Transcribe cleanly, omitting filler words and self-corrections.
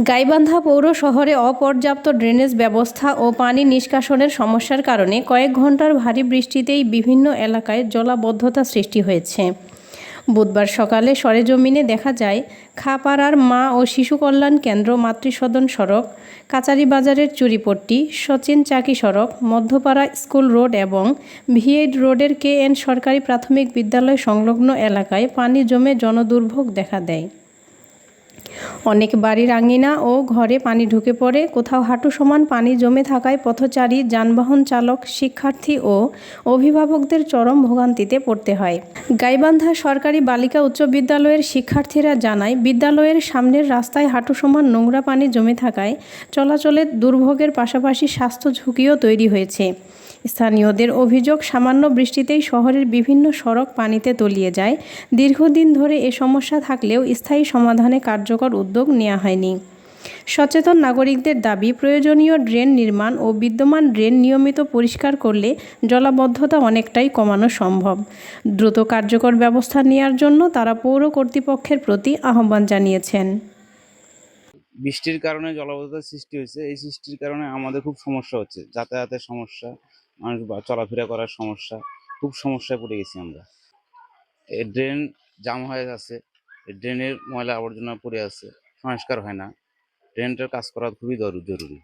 গাইবান্ধা পৌর শহরে অপর্যাপ্ত ড্রেনেজ ব্যবস্থা ও পানি নিষ্কাশনের সমস্যার কারণে কয়েক ঘন্টার ভারী বৃষ্টিতেই বিভিন্ন এলাকায় জলাবদ্ধতা সৃষ্টি হয়েছে। বুধবার সকালে সরেজমিনে দেখা যায়, খাপাড়ার মা ও শিশু কল্যাণ কেন্দ্র মাতৃসদন সড়ক, কাচারি বাজারের চুরিপট্টি, সচিন চাকি সড়ক, মধ্যপাড়া স্কুল রোড এবং ভিএইড রোডের KN সরকারি প্রাথমিক বিদ্যালয় সংলগ্ন এলাকায় পানি জমে জনদুর্ভোগ দেখা দেয়। অনেক বাড়ির আঙিনা ও ঘরে পানি ঢুকে পড়ে, কোথাও হাঁটু সমান পানি জমে থাকায় পথচারী, যানবাহন চালক, শিক্ষার্থী ও অভিভাবকদের চরম ভোগান্তিতে পড়তে হয়। গাইবান্ধা সরকারি বালিকা উচ্চ বিদ্যালয়ের শিক্ষার্থীরা জানায়, বিদ্যালয়ের সামনের রাস্তায় হাঁটু সমান নোংরা পানি জমে থাকায় চলাচলের দুর্ভোগের পাশাপাশি স্বাস্থ্য ঝুঁকিও তৈরি হয়েছে। স্থানীয়দের অভিযোগ, সামান্য বৃষ্টিতেই শহরের বিভিন্ন সড়ক পানিতে তলিয়ে যায়। দীর্ঘদিন ধরে এ সমস্যা থাকলেও স্থায়ী সমাধানে কার্যকর উদ্যোগ নেওয়া হয়নি। সচেতন নাগরিকদের দাবি, প্রয়োজনীয় ড্রেন নির্মাণ ও বিদ্যমান ড্রেন নিয়মিত পরিষ্কার করলে জলাবদ্ধতা অনেকটাই কমানো সম্ভব। দ্রুত কার্যকর ব্যবস্থা নেওয়ার জন্য তারা পৌর কর্তৃপক্ষের প্রতি আহ্বান জানিয়েছেন। বৃষ্টির কারণে জলাবদ্ধতার সৃষ্টি হয়েছে। এই সৃষ্টির কারণে আমাদের খুব সমস্যা হচ্ছে, যাতায়াতের সমস্যা, মানুষ চলাফেরা করার সমস্যা, খুব সমস্যায় পড়ে গেছি আমরা। এই ড্রেন জাম হয়ে আছে, এই ড্রেনের ময়লা আবর্জনা পড়ে আছে, সংস্কার হয় না। ড্রেনটার কাজ করা খুবই জরুরি।